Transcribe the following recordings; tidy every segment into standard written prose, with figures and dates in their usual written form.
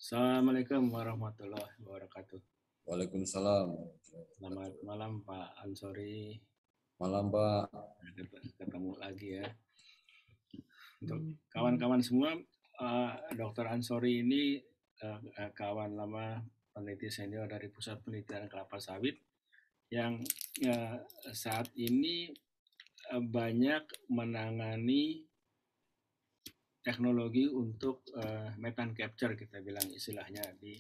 Assalamualaikum warahmatullahi wabarakatuh. Waalaikumsalam. Selamat malam Pak Ansori. Malam, Pak. Ketemu lagi ya. Untuk kawan-kawan semua, Dr. Ansori ini kawan lama peneliti senior dari Pusat Penelitian Kelapa Sawit yang saat ini banyak menangani teknologi untuk methane capture, kita bilang istilahnya, di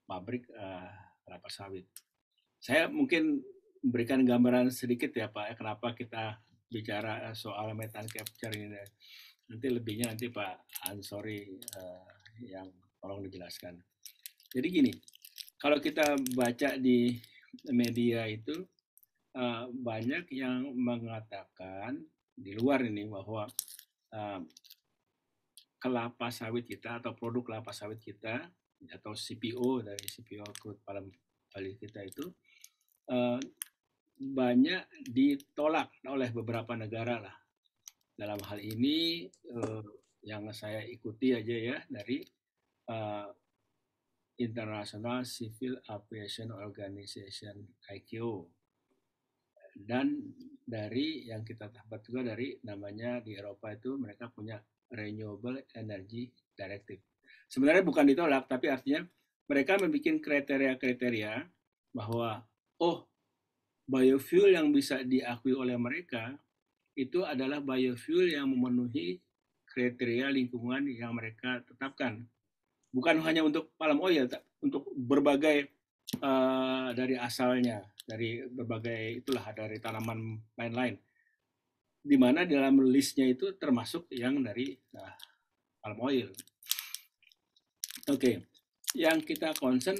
pabrik kelapa sawit. Saya mungkin berikan gambaran sedikit ya Pak, kenapa kita bicara soal methane capture ini. Nanti lebihnya nanti Pak Ansori yang tolong dijelaskan. Jadi gini, kalau kita baca di media itu banyak yang mengatakan di luar ini bahwa kelapa sawit kita atau produk kelapa sawit kita atau CPO dari CPO crude palm oil kita itu banyak ditolak oleh beberapa negara lah. Dalam hal ini yang saya ikuti aja ya dari International Civil Aviation Organization ICAO, dan dari yang kita dapat juga dari namanya di Eropa itu mereka punya Renewable Energy Directive. Sebenarnya bukan ditolak, tapi artinya mereka membuat kriteria-kriteria bahwa biofuel yang bisa diakui oleh mereka itu adalah biofuel yang memenuhi kriteria lingkungan yang mereka tetapkan. Bukan hanya untuk palm oil, untuk berbagai dari asalnya, dari berbagai itulah, dari tanaman lain-lain. Di mana dalam listnya itu termasuk yang dari palm oil. Oke, yang kita concern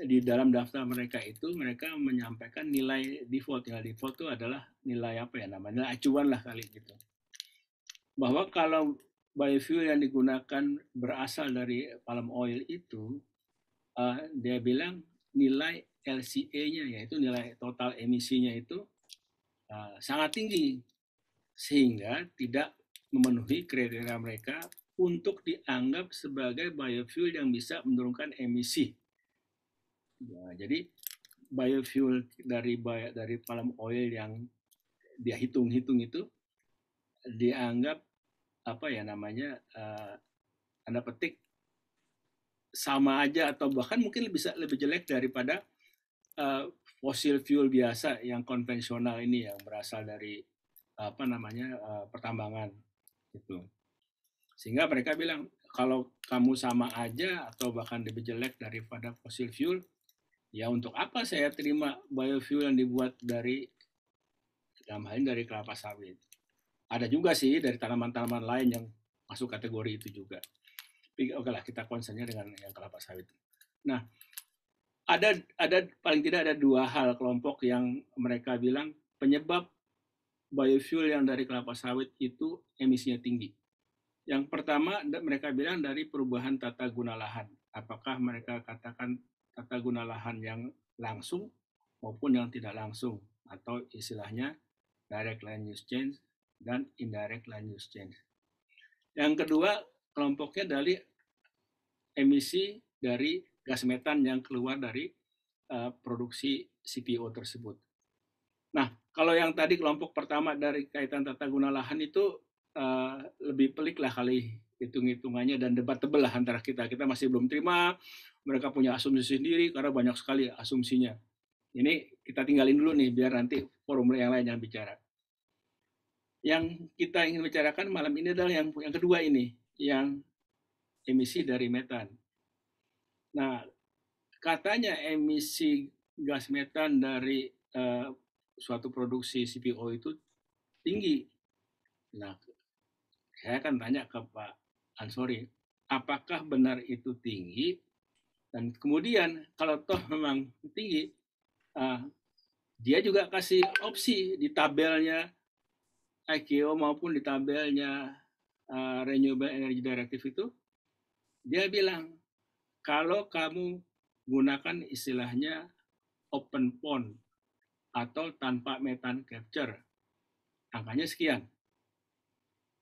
di dalam daftar mereka itu, mereka menyampaikan nilai default. Nilai default itu adalah nilai apa ya namanya, nilai acuan lah kali gitu. Bahwa kalau biofuel yang digunakan berasal dari palm oil itu, dia bilang nilai LCA-nya, yaitu nilai total emisinya itu sangat tinggi, sehingga tidak memenuhi kriteria mereka untuk dianggap sebagai biofuel yang bisa menurunkan emisi. Nah, jadi biofuel dari palm oil yang dia hitung-hitung itu dianggap apa ya namanya, tanda petik sama aja atau bahkan mungkin bisa lebih jelek daripada fossil fuel biasa yang konvensional ini yang berasal dari apa namanya pertambangan gitu. Sehingga mereka bilang kalau kamu sama aja atau bahkan lebih jelek daripada fossil fuel, ya untuk apa saya terima biofuel yang dibuat dari, dalam hal ini dari kelapa sawit. Ada juga sih dari tanaman-tanaman lain yang masuk kategori itu juga. Oke lah, kita concernnya dengan yang kelapa sawit. Nah, ada paling tidak ada dua hal kelompok yang mereka bilang penyebab biofuel yang dari kelapa sawit itu emisinya tinggi. Yang pertama mereka bilang dari perubahan tata guna lahan. Apakah mereka katakan tata guna lahan yang langsung maupun yang tidak langsung, atau istilahnya direct land use change dan indirect land use change. Yang kedua kelompoknya dari emisi dari gas metan yang keluar dari produksi CPO tersebut. Nah, kalau yang tadi kelompok pertama dari kaitan tata guna lahan itu lebih pelik lah kali hitung-hitungannya dan debatable lah antara kita. Kita masih belum terima, mereka punya asumsi sendiri karena banyak sekali asumsinya. Ini kita tinggalin dulu nih biar nanti forum yang lain yang bicara. Yang kita ingin bicarakan malam ini adalah yang kedua ini, yang emisi dari metan. Nah, katanya emisi gas metan dari suatu produksi CPO itu tinggi. Nah, saya akan tanya ke Pak Ansori, apakah benar itu tinggi? Dan kemudian kalau toh memang tinggi, dia juga kasih opsi di tabelnya ICAO maupun di tabelnya Renewable Energy Directive itu, dia bilang kalau kamu gunakan istilahnya open pond atau tanpa methane capture, angkanya sekian.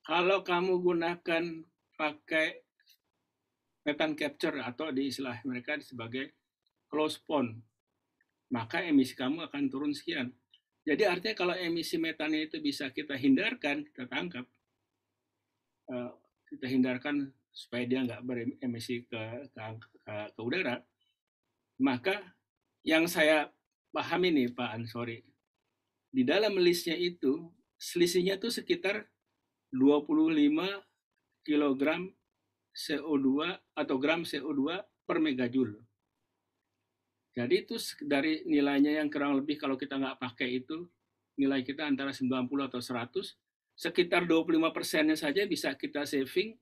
Kalau kamu gunakan pakai methane capture atau di istilah mereka sebagai closed pond, maka emisi kamu akan turun sekian. Jadi artinya kalau emisi metannya itu bisa kita hindarkan, kita tangkap, kita hindarkan supaya dia nggak beremisi ke udara, maka yang saya pahami nih Pak Ansori, di dalam listnya itu selisihnya itu sekitar 25 kilogram CO2 atau gram CO2 per megajoule. Jadi itu dari nilainya yang kurang lebih kalau kita nggak pakai itu, nilai kita antara 90 atau 100, sekitar 25%-nya saja bisa kita saving,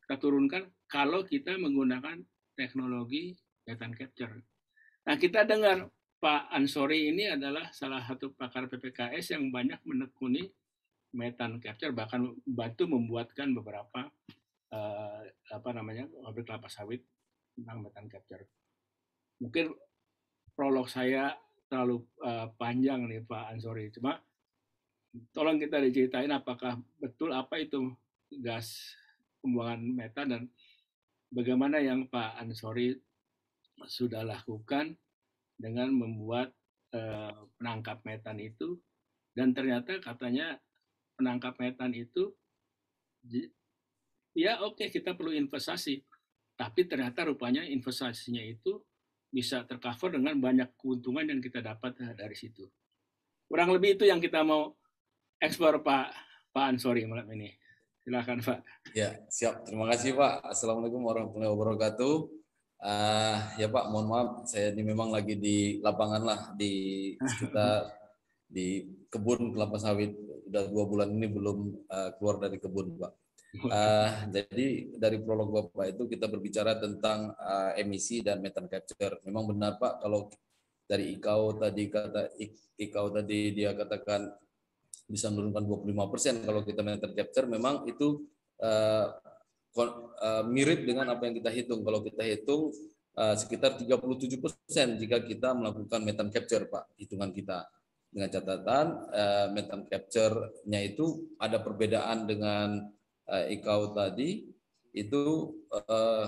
kita turunkan kalau kita menggunakan teknologi methane capture. Nah, kita dengar Pak Ansori ini adalah salah satu pakar PPKS yang banyak menekuni methane capture, bahkan bantu membuatkan beberapa pabrik kelapa sawit tentang methane capture. Mungkin prolog saya terlalu panjang nih Pak Ansori, cuma tolong kita diceritain apakah betul apa itu gas pembuangan metan dan bagaimana yang Pak Ansori sudah lakukan dengan membuat penangkap metan itu, dan ternyata katanya penangkap metan itu ya oke, kita perlu investasi, tapi ternyata rupanya investasinya itu bisa tercover dengan banyak keuntungan yang kita dapat dari situ. Kurang lebih itu yang kita mau eksplor Pak Ansori malam ini. Silakan Pak. Ya, siap. Terima kasih Pak. Assalamualaikum warahmatullahi wabarakatuh. Ya Pak, mohon maaf, saya ini memang lagi di lapangan lah, di sekitar di kebun kelapa sawit. Udah 2 bulan ini belum keluar dari kebun Pak. Jadi dari prolog Bapak itu kita berbicara tentang emisi dan methane capture. Memang benar Pak, kalau dari ICAO tadi dia katakan bisa menurunkan 25% kalau kita methane capture, memang itu mirip dengan apa yang kita hitung. Kalau kita hitung sekitar 37% jika kita melakukan methane capture Pak, hitungan kita. Dengan catatan methane capture-nya itu ada perbedaan dengan ICAO tadi itu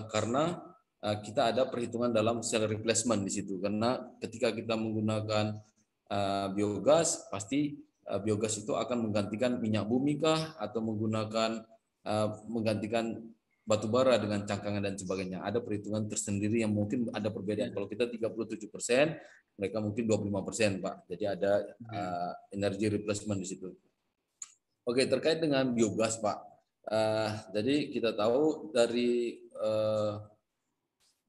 karena kita ada perhitungan dalam cell replacement di situ, karena ketika kita menggunakan biogas, pasti biogas itu akan menggantikan minyak bumi kah atau menggantikan batu bara dengan cangkangan dan sebagainya. Ada perhitungan tersendiri yang mungkin ada perbedaan. Kalau kita 37%, mereka mungkin 25% Pak. Jadi ada energy replacement di situ. Oke, terkait dengan biogas Pak. Jadi kita tahu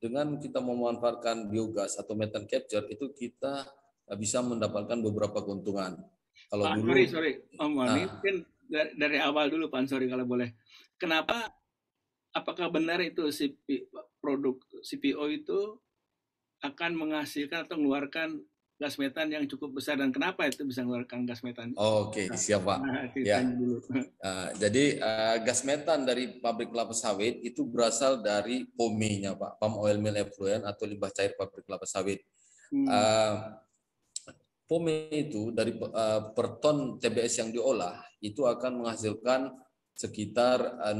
dengan kita memanfaatkan biogas atau methane capture itu kita bisa mendapatkan beberapa keuntungan. Kalau Pak, dulu, sorry, Om Wani, mungkin dari awal dulu Pak Ansori kalau boleh. Kenapa? Apakah benar itu produk CPO itu akan menghasilkan atau mengeluarkan gas metan yang cukup besar, dan kenapa itu bisa mengeluarkan gas metan? Oke, siap Pak. Ya. Dulu. Jadi gas metan dari pabrik kelapa sawit itu berasal dari POME-nya Pak, palm oil mill effluent atau limbah cair pabrik kelapa sawit. POME itu dari per ton TBS yang diolah itu akan menghasilkan sekitar 60%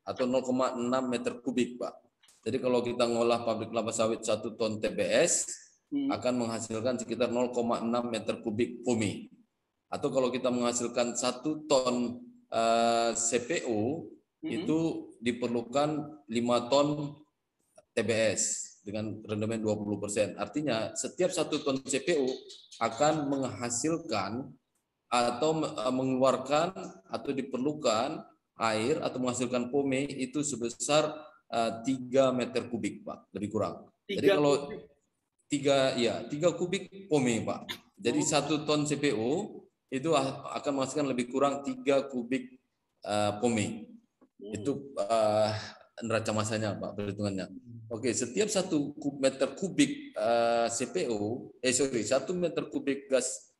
atau 0,6 meter kubik Pak. Jadi kalau kita ngolah pabrik kelapa sawit 1 ton TBS akan menghasilkan sekitar 0,6 meter kubik POME. Atau kalau kita menghasilkan 1 ton CPO itu diperlukan 5 ton TBS dengan rendemen 20%. Artinya setiap 1 ton CPO akan menghasilkan atau mengeluarkan atau diperlukan air atau menghasilkan POME itu sebesar 3 meter kubik Pak, lebih kurang. Jadi kalau 3 kubik POME Pak. Jadi 1 ton CPO itu akan menghasilkan lebih kurang 3 kubik POME. Itu neraca masanya Pak, perhitungannya. Oke, setiap 1 meter kubik CPO, 1 meter kubik gas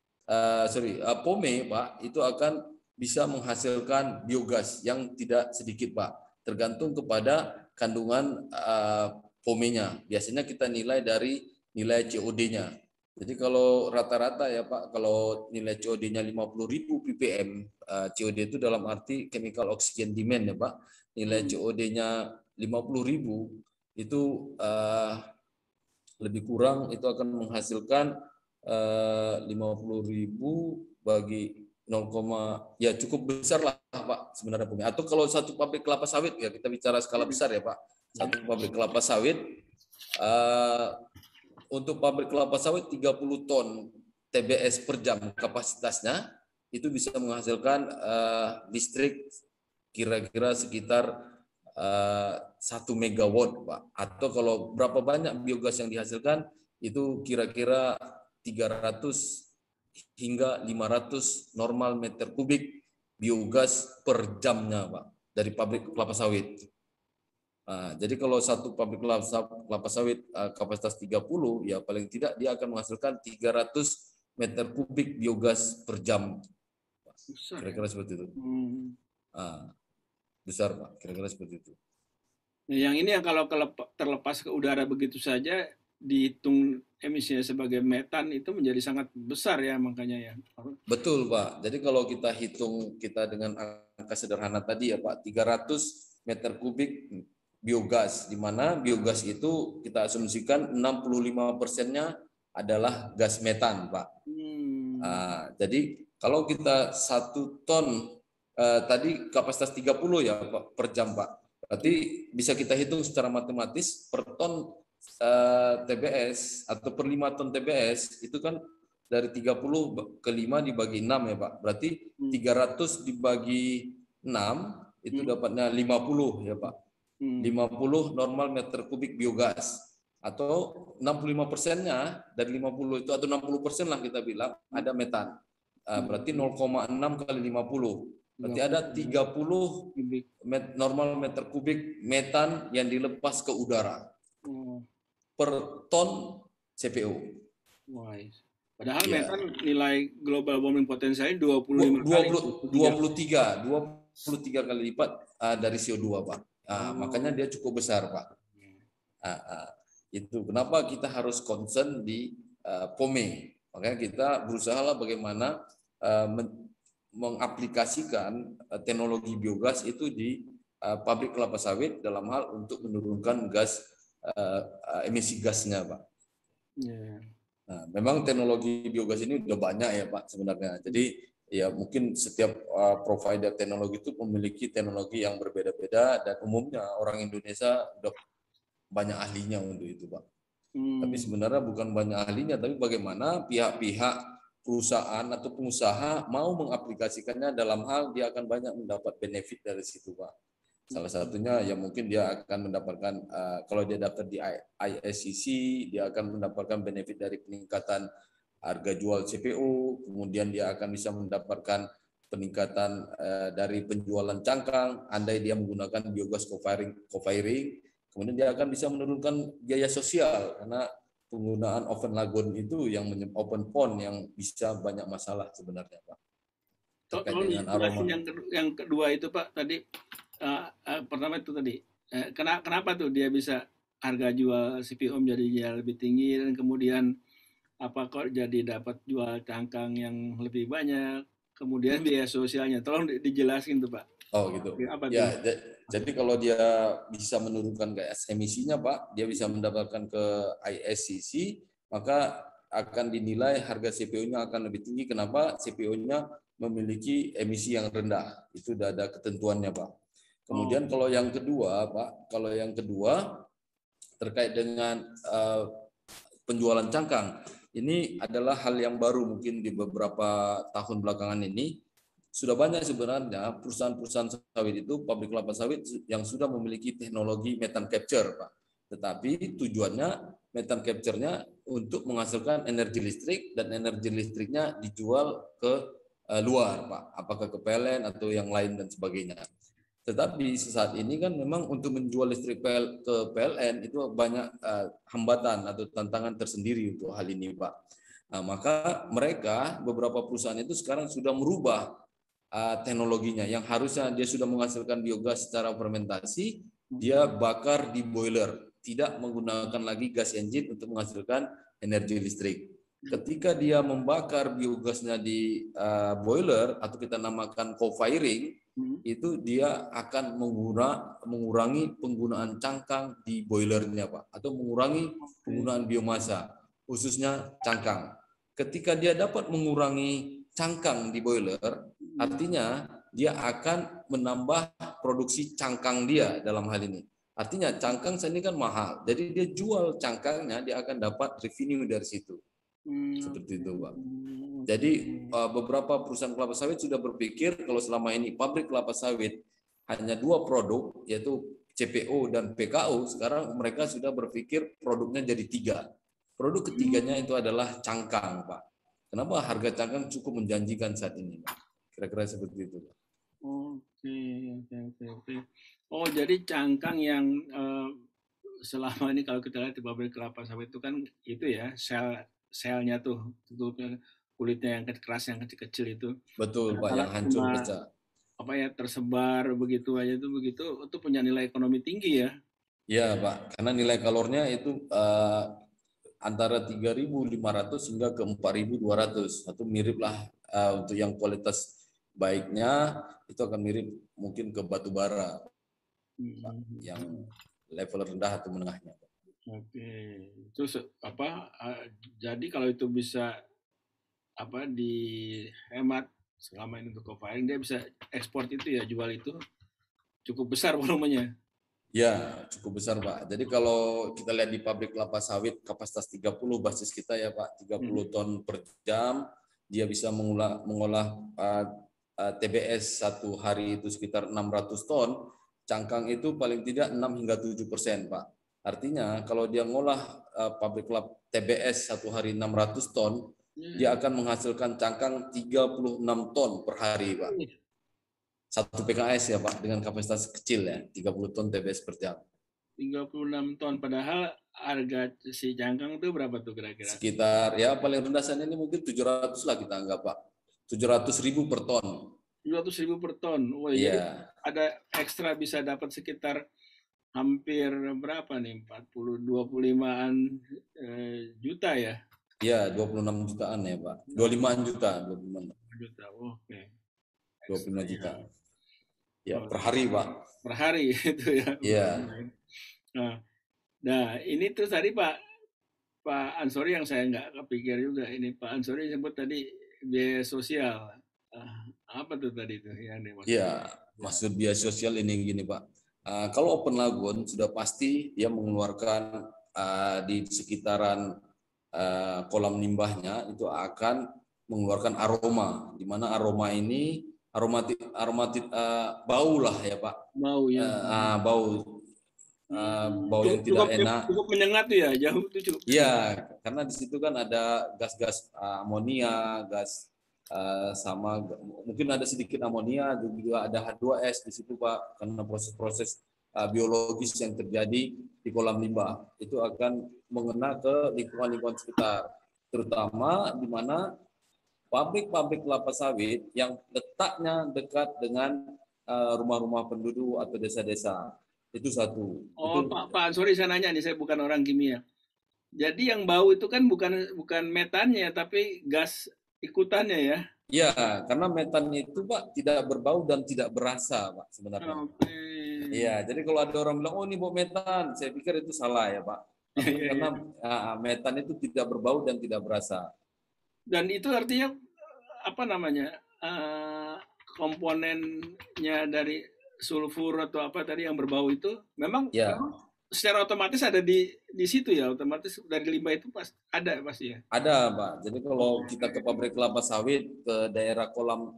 POME Pak, itu akan bisa menghasilkan biogas yang tidak sedikit Pak, tergantung kepada kandungan POME-nya. Biasanya kita nilai dari nilai COD-nya. Jadi kalau rata-rata ya Pak, kalau nilai COD-nya 50.000 ppm, COD itu dalam arti chemical oxygen demand ya Pak. Nilai COD-nya 50.000 itu lebih kurang itu akan menghasilkan 50.000 bagi 0, ya cukup besar lah Pak sebenarnya Bumi. Atau kalau satu pabrik kelapa sawit ya kita bicara skala besar ya Pak. Satu pabrik kelapa sawit untuk pabrik kelapa sawit 30 ton TBS per jam kapasitasnya itu bisa menghasilkan listrik kira-kira sekitar 1 megawatt Pak. Atau kalau berapa banyak biogas yang dihasilkan itu kira-kira 300 hingga 500 normal meter kubik biogas per jamnya Pak dari pabrik kelapa sawit. Jadi kalau satu pabrik kelapa sawit kapasitas 30 ya paling tidak dia akan menghasilkan 300 meter kubik biogas per jam. Kira-kira seperti itu. Besar Pak, kira-kira seperti itu. Nah, yang ini yang kalau terlepas ke udara begitu saja dihitung emisinya sebagai metan itu menjadi sangat besar ya makanya ya. Betul Pak. Jadi kalau kita hitung kita dengan angka sederhana tadi ya Pak, 300 meter kubik biogas, di mana biogas itu kita asumsikan 65%-nya adalah gas metan Pak. Jadi kalau kita 1 ton tadi kapasitas 30 ya Pak, per jam Pak. Berarti bisa kita hitung secara matematis per ton TBS atau per 5 ton TBS itu kan dari 30 ke 5 dibagi 6 ya Pak. Berarti 300 dibagi 6 itu dapatnya 50 ya Pak. 50 normal meter kubik biogas. Atau 65%-nya dari 50 itu atau 60% lah kita bilang ada metan. Berarti 0,6 kali 50. Berarti ada 30 normal meter kubik metan yang dilepas ke udara per ton CPO. Padahal metan nilai global warming potensialnya 25 kali. 23 kali lipat dari CO2 Pak. Makanya dia cukup besar Pak. Itu kenapa kita harus concern di POME. Makanya kita berusaha lah bagaimana mengaplikasikan teknologi biogas itu di pabrik kelapa sawit dalam hal untuk menurunkan emisi gasnya Pak. Nah, memang teknologi biogas ini udah banyak ya Pak sebenarnya. Jadi ya mungkin setiap provider teknologi itu memiliki teknologi yang berbeda-beda dan umumnya orang Indonesia udah banyak ahlinya untuk itu Pak. Tapi sebenarnya bukan banyak ahlinya, tapi bagaimana pihak-pihak perusahaan atau pengusaha mau mengaplikasikannya dalam hal dia akan banyak mendapat benefit dari situ Pak. Salah satunya ya mungkin dia akan mendapatkan kalau dia daftar di ISCC dia akan mendapatkan benefit dari peningkatan harga jual CPO, kemudian dia akan bisa mendapatkan peningkatan dari penjualan cangkang andai dia menggunakan biogas co-firing, kemudian dia akan bisa menurunkan biaya sosial karena penggunaan oven lagun itu yang oven pond yang bisa banyak masalah sebenarnya Pak. Terkait dengan aroma. Yang kedua itu Pak tadi pertama itu tadi kenapa tuh dia bisa harga jual CPO menjadi lebih tinggi dan kemudian apa kok jadi dapat jual cangkang yang lebih banyak, kemudian biaya sosialnya tolong dijelasin tuh Pak. Oh gitu. Apa ya, jadi kalau dia bisa menurunkan gas emisinya Pak, dia bisa mendapatkan ke ISCC, maka akan dinilai harga CPO-nya akan lebih tinggi. Kenapa? CPO-nya memiliki emisi yang rendah. Itu sudah ada ketentuannya Pak. Kemudian kalau yang kedua Pak, terkait dengan penjualan cangkang, ini adalah hal yang baru mungkin di beberapa tahun belakangan ini. Sudah banyak sebenarnya perusahaan-perusahaan sawit itu, pabrik kelapa sawit yang sudah memiliki teknologi methane capture, Pak. Tetapi tujuannya methane capture-nya untuk menghasilkan energi listrik dan energi listriknya dijual ke luar, Pak. Apakah ke PLN atau yang lain dan sebagainya. Tetapi saat ini kan memang untuk menjual listrik ke PLN itu banyak hambatan atau tantangan tersendiri untuk hal ini, Pak. Nah, maka mereka beberapa perusahaan itu sekarang sudah merubah teknologinya yang harusnya dia sudah menghasilkan biogas secara fermentasi, dia bakar di boiler, tidak menggunakan lagi gas engine untuk menghasilkan energi listrik. Ketika dia membakar biogasnya di boiler atau kita namakan co-firing, itu dia akan mengurangi penggunaan cangkang di boilernya, Pak, atau mengurangi penggunaan biomasa, khususnya cangkang. Ketika dia dapat mengurangi cangkang di boiler, artinya dia akan menambah produksi cangkang dia dalam hal ini. Artinya cangkang ini kan mahal, jadi dia jual cangkangnya, dia akan dapat revenue dari situ. Seperti itu, Pak. Jadi beberapa perusahaan kelapa sawit sudah berpikir kalau selama ini pabrik kelapa sawit hanya 2 produk, yaitu CPO dan PKO, sekarang mereka sudah berpikir produknya jadi 3. Produk ketiganya itu adalah cangkang, Pak. Kenapa harga cangkang cukup menjanjikan saat ini, Pak? Kira-kira seperti itu, Pak. Oke. Oh, jadi cangkang yang selama ini kalau kita lihat di pabrik kelapa sawit itu kan itu ya selnya tuh kulitnya yang keras yang kecil-kecil itu. Betul, Pak, Kalau yang hancur cuma pecah. tersebar begitu aja itu punya nilai ekonomi tinggi ya. Ya, Pak, karena nilai kalornya itu antara 3.500 hingga ke 4.200, atau mirip lah untuk yang kualitas baiknya itu akan mirip mungkin ke batu bara, Pak, yang level rendah atau menengahnya. Oke, terus jadi kalau itu bisa dihemat selama ini untuk co-firing, dia bisa ekspor itu ya, jual itu cukup besar volumenya. Ya, cukup besar, Pak. Jadi kalau kita lihat di pabrik kelapa sawit kapasitas 30 basis kita ya, Pak, 30 ton per jam, dia bisa mengolah TBS satu hari itu sekitar 600 ton, cangkang itu paling tidak 6 hingga 7%, Pak. Artinya kalau dia ngolah pabrik kelapa TBS satu hari 600 ton, dia akan menghasilkan cangkang 36 ton per hari, Pak. Satu PKS ya, Pak, dengan kapasitas kecil ya, 30 ton TBS per jam. 36 ton, padahal harga si cangkang itu berapa tuh kira-kira? Sekitar ya paling rendah saat ini mungkin 700 lah kita anggap, Pak. 700.000 per ton. 700.000 per ton. Wah, jadi ada ekstra bisa dapat sekitar hampir berapa nih? 25-an juta ya? Iya, 26 jutaan ya, Pak. 25 juta, 25 juta. Oke. 25 juta. Ya, per hari, Pak. Per hari itu ya. Iya. Nah, ini terus tadi Pak Ansori yang saya nggak kepikir juga, ini Pak Ansori sebut tadi biaya sosial. Apa tuh tadi itu yang dimaksud? Iya, maksud biaya sosial ini gini, Pak. Kalau open lagoon sudah pasti dia mengeluarkan di sekitaran kolam limbahnya itu akan mengeluarkan aroma, di mana aroma ini aromatik bau lah ya, Pak. Bau ya. Bau yang tidak enak. Cukup menyengat ya, jauh itu cukup. Iya, karena di situ kan ada gas-gas amonia, gas sama mungkin ada sedikit amonia, juga ada H2S di situ, Pak, karena proses-proses biologis yang terjadi di kolam limbah itu akan mengena ke lingkungan-lingkungan sekitar, terutama di mana pabrik-pabrik kelapa sawit yang letaknya dekat dengan rumah-rumah penduduk atau desa-desa. Itu satu. Oh, Pak, sorry saya nanya nih, saya bukan orang kimia. Jadi yang bau itu kan bukan metannya, tapi gas ikutannya ya? Iya, karena metan itu, Pak, tidak berbau dan tidak berasa, Pak, sebenarnya. Iya, jadi kalau ada orang bilang, oh ini bau metan, saya pikir itu salah ya, Pak. Karena metan itu tidak berbau dan tidak berasa. Dan itu artinya apa namanya, komponennya dari sulfur atau apa tadi yang berbau itu memang secara otomatis ada di situ ya, otomatis dari limbah itu ada pasti ya. Ada, Pak. Jadi kalau kita ke pabrik kelapa sawit ke daerah kolam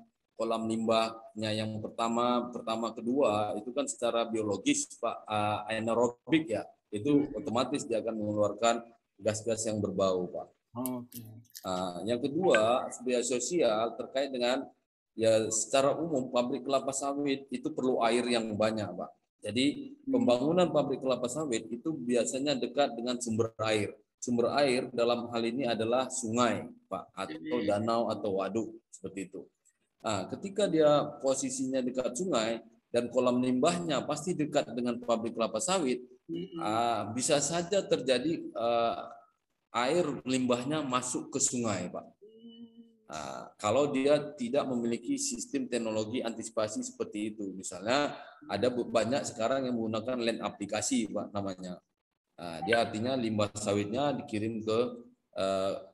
limbahnya yang pertama kedua itu kan secara biologis, Pak, anaerobik ya, itu otomatis dia akan mengeluarkan gas-gas yang berbau, Pak. Yang kedua, biaya sosial terkait dengan ya secara umum pabrik kelapa sawit itu perlu air yang banyak, Pak. Jadi pembangunan pabrik kelapa sawit itu biasanya dekat dengan sumber air. Sumber air dalam hal ini adalah sungai, Pak, atau danau atau waduk seperti itu. Ketika dia posisinya dekat sungai dan kolam limbahnya pasti dekat dengan pabrik kelapa sawit, bisa saja terjadi air limbahnya masuk ke sungai, Pak. Nah, kalau dia tidak memiliki sistem teknologi antisipasi seperti itu, misalnya ada banyak sekarang yang menggunakan land aplikasi, Pak, namanya. Nah, dia artinya limbah sawitnya dikirim ke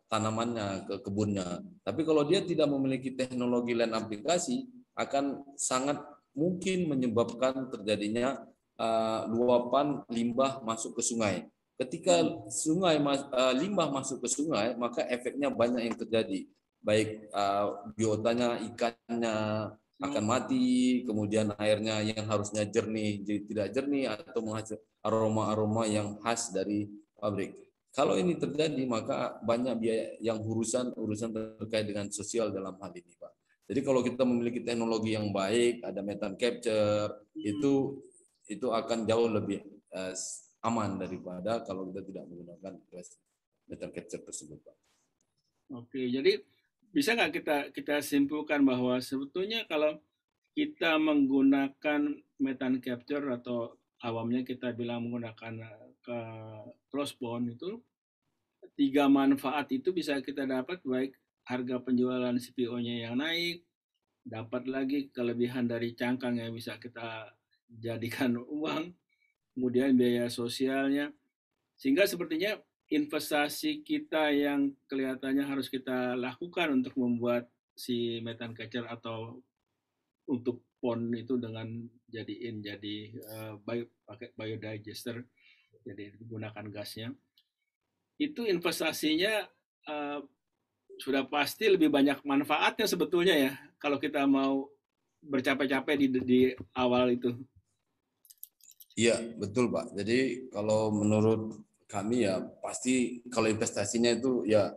tanamannya, ke kebunnya. Tapi kalau dia tidak memiliki teknologi land aplikasi, akan sangat mungkin menyebabkan terjadinya luapan limbah masuk ke sungai. Ketika limbah masuk ke sungai, maka efeknya banyak yang terjadi. Baik biotanya, ikannya akan mati, kemudian airnya yang harusnya jernih jadi tidak jernih, atau menghasilkan aroma-aroma yang khas dari pabrik. Kalau ini terjadi, maka banyak biaya yang urusan terkait dengan sosial dalam hal ini, Pak. Jadi kalau kita memiliki teknologi yang baik, ada methane capture, itu akan jauh lebih aman daripada kalau kita tidak menggunakan methane capture tersebut, Pak. Oke, jadi bisa nggak kita simpulkan bahwa sebetulnya kalau kita menggunakan methane capture atau awamnya kita bilang menggunakan ke crossbone itu, 3 manfaat itu bisa kita dapat, baik harga penjualan CPO-nya yang naik, dapat lagi kelebihan dari cangkang yang bisa kita jadikan uang, kemudian biaya sosialnya, sehingga sepertinya investasi kita yang kelihatannya harus kita lakukan untuk membuat si methane catcher atau untuk pond itu dengan pakai biodigester, jadi gunakan gasnya, itu investasinya uh, sudah pasti lebih banyak manfaatnya sebetulnya ya, kalau kita mau bercapek-capek di awal itu. Iya, betul, Pak. Jadi kalau menurut kami ya pasti kalau investasinya itu ya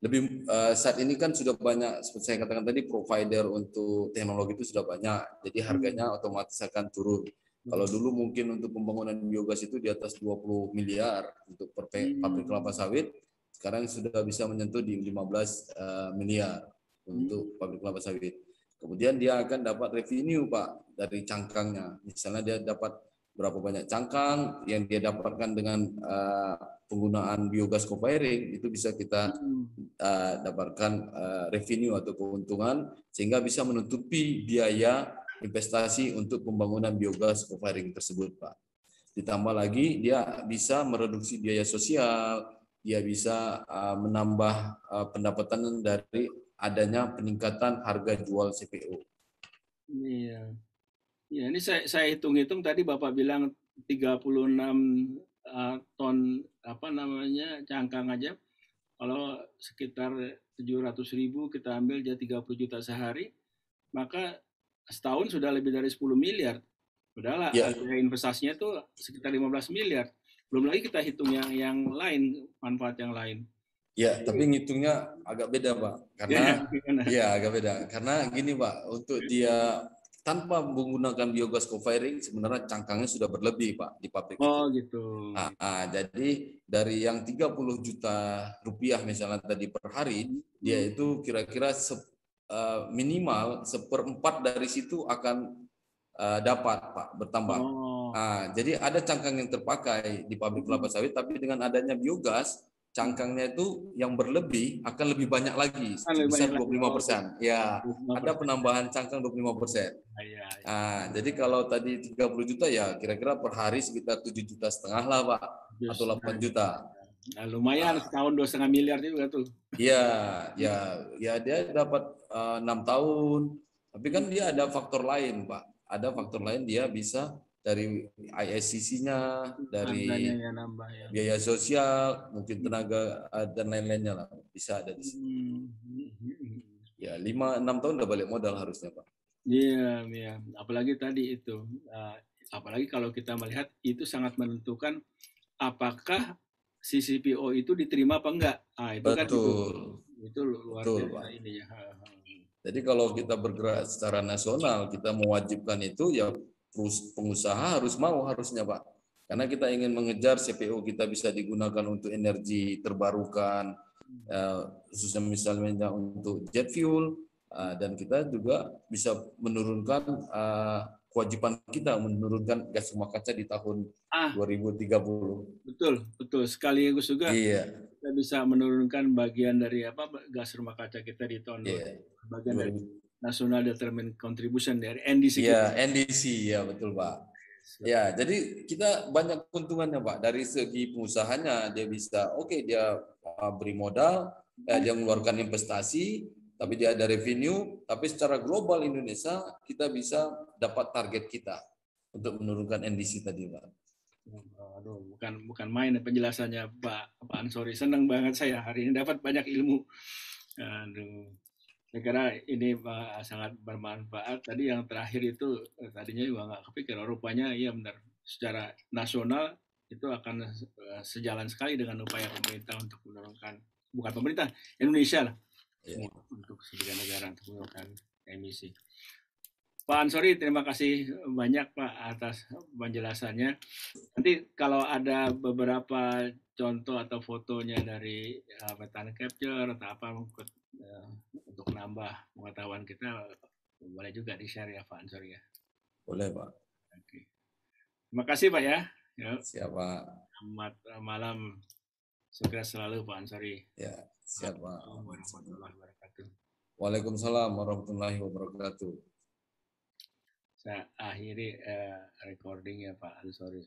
lebih saat ini kan sudah banyak, seperti saya katakan tadi, provider untuk teknologi itu sudah banyak. Jadi harganya otomatis akan turun. Kalau dulu mungkin untuk pembangunan biogas itu di atas 20 miliar untuk pabrik kelapa sawit, sekarang sudah bisa menyentuh di 15 miliar untuk pabrik kelapa sawit. Kemudian dia akan dapat revenue, Pak, dari cangkangnya. Misalnya dia dapat berapa banyak cangkang yang dia dapatkan dengan penggunaan biogas co-firing, itu bisa kita dapatkan revenue atau keuntungan, sehingga bisa menutupi biaya investasi untuk pembangunan biogas co-firing tersebut, Pak. Ditambah lagi dia bisa mereduksi biaya sosial, dia bisa menambah pendapatan dari adanya peningkatan harga jual CPO. Iya. Ya, ini saya hitung-hitung tadi Bapak bilang 36 ton apa namanya cangkang aja. Kalau sekitar 700.000 kita ambil jadi 30 juta sehari, maka setahun sudah lebih dari 10 miliar. Udahlah, Ya. investasinya itu sekitar 15 miliar. Belum lagi kita hitung yang lain, manfaat yang lain. Ya, tapi ngitungnya agak beda, Pak. Karena ya agak beda. Karena gini, Pak, untuk dia tanpa menggunakan biogas co-firing, sebenarnya cangkangnya sudah berlebih, Pak, di pabrik itu. Gitu. Jadi dari yang 30 juta rupiah misalnya tadi per hari, dia itu kira-kira minimal 1/4 dari situ akan dapat, Pak, bertambah. Jadi ada cangkang yang terpakai di pabrik kelapa sawit, tapi dengan adanya biogas, cangkangnya itu yang berlebih akan lebih banyak lagi, sebesar 25%. Ya, ada penambahan cangkang 25%. Jadi kalau tadi 30 juta ya kira-kira per hari sekitar 7,5 juta lah, Pak, atau 8 juta. Nah, lumayan, setahun 2,5 miliar juga tuh. Iya, ya dia dapat 6 tahun. Tapi kan dia ada faktor lain, Pak. Ada faktor lain, dia bisa dari ISCC-nya, dari biaya sosial, mungkin tenaga dan lain-lainnya lah, bisa ada di sini. Ya 5-6 tahun udah balik modal harusnya, Pak. Iya. Apalagi tadi itu, apalagi kalau kita melihat itu sangat menentukan apakah si CPO itu diterima apa enggak. Itu kan itu luar biasa ini ya. Jadi kalau kita bergerak secara nasional, kita mewajibkan itu ya pengusaha harus mau harusnya, Pak. Karena kita ingin mengejar CPO kita bisa digunakan untuk energi terbarukan, khususnya misalnya untuk jet fuel, dan kita juga bisa menurunkan kewajiban kita menurunkan gas rumah kaca di tahun 2030. Betul. Sekaligus juga Iya. kita bisa menurunkan bagian dari gas rumah kaca kita di tahun bagian dari National Determined Contribution dari NDC kita. Iya, NDC ya betul Pak. Ya, jadi kita banyak keuntungannya Pak. Dari segi pengusahanya dia bisa dia beri modal, dia mengeluarkan investasi, tapi dia ada revenue, tapi secara global Indonesia kita bisa dapat target kita untuk menurunkan NDC tadi Pak. Aduh, bukan main penjelasannya Pak Ansori. Senang banget saya hari ini dapat banyak ilmu. Aduh. Saya kira ini sangat bermanfaat. Tadi yang terakhir itu tadinya juga nggak kepikir. Rupanya iya benar. Secara nasional itu akan sejalan sekali dengan upaya pemerintah untuk menurunkan, bukan pemerintah, Indonesia lah, untuk sebagai negara untuk menurunkan emisi. Pak Ansori, terima kasih banyak Pak atas penjelasannya. Nanti kalau ada beberapa contoh atau fotonya dari methane capture atau apa untuk menambah pengetahuan kita, boleh juga di-share ya Pak Ansori ya. Boleh Pak. Oke. Terima kasih Pak ya. Siap Pak. Selamat malam. Sukses selalu Pak Ansori. Ya, siap Pak. Warahmatullahi wabarakatuh. Waalaikumsalam warahmatullahi wabarakatuh. Saya akhiri recording ya Pak Ansori.